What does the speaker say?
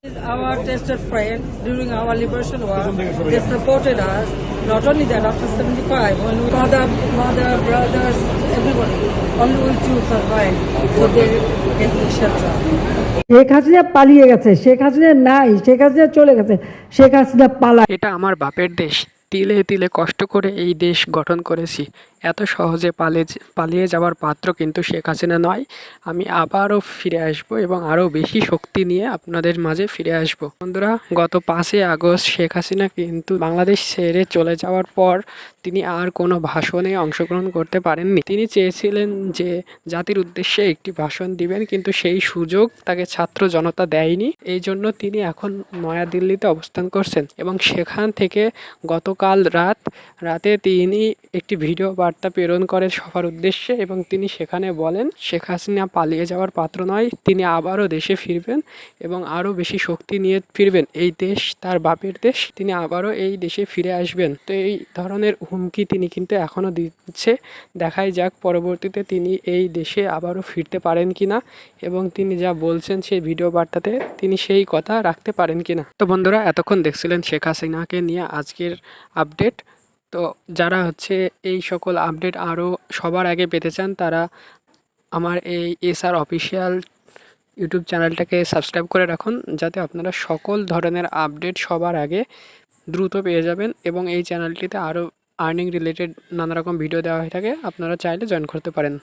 Is our tested friend during our liberation war. They supported us. Not only that, after 75, when we father, mother, brothers, everybody, only we two survived. So they gave me shelter. Sheikh Hasina পালিয়ে গেছে, শেখ হাসিনা নাই, শেখ হাসিনা চলে গেছে, শেখ হাসিনা পালায়। এটা আমার বাপের দেশ। তিলে তিলে কষ্ট করে এই দেশ গঠন করেছি। এত সহজে পালিয়ে যাওয়ার পাত্র কিন্তু শেখ হাসিনা নয়। আমি আবারও ফিরে আসব এবং আরও বেশি শক্তি নিয়ে আপনাদের মাঝে ফিরে আসব। বন্ধুরা, গত 5ই আগস্ট শেখ হাসিনা কিন্তু বাংলাদেশ ছেড়ে চলে যাওয়ার পর তিনি আর কোনো ভাষণে অংশগ্রহণ করতে পারেননি। তিনি চেয়েছিলেন যে জাতির উদ্দেশ্যে একটি ভাষণ দিবেন, কিন্তু সেই সুযোগ তাকে ছাত্র জনতা দেয়নি। এই জন্য তিনি এখন নয়াদিল্লিতে অবস্থান করছেন এবং সেখান থেকে গতকাল রাতে তিনি একটি ভিডিও বার্তা প্রেরণ করেন সবার উদ্দেশ্যে এবং তিনি সেখানে বলেন শেখ হাসিনা পালিয়ে যাওয়ার পাত্র নয়, তিনি আবারও দেশে ফিরবেন এবং আরও বেশি শক্তি নিয়ে ফিরবেন। এই দেশ তার বাপের দেশ, তিনি আবারও এই দেশে ফিরে আসবেন। তো এই ধরনের হুমকি তিনি কিন্তু এখনও দিচ্ছে। দেখাই যাক পরবর্তীতে তিনি এই দেশে আবারও ফিরতে পারেন কিনা এবং তিনি যা বলছেন সেই ভিডিও বার্তাতে তিনি সেই কথা রাখতে পারেন কিনা। তো বন্ধুরা, এতক্ষণ দেখছিলেন শেখ হাসিনাকে নিয়ে আজকের আপডেট। তো যারা এই সকল আপডেট আরও সবার আগে পেতে চান, তারা আমার এই এসআর অফিসিয়াল ইউটিউব চ্যানেলটাকে সাবস্ক্রাইব করে রাখুন, যাতে আপনারা সকল ধরনের আপডেট সবার আগে দ্রুত পেয়ে যাবেন। এবং এই চ্যানেলটিতে আরও আর্নিং রিলেটেড নানা রকম ভিডিও দেওয়া হয়ে থাকে, আপনারা চাইলে জয়েন করতে পারেন।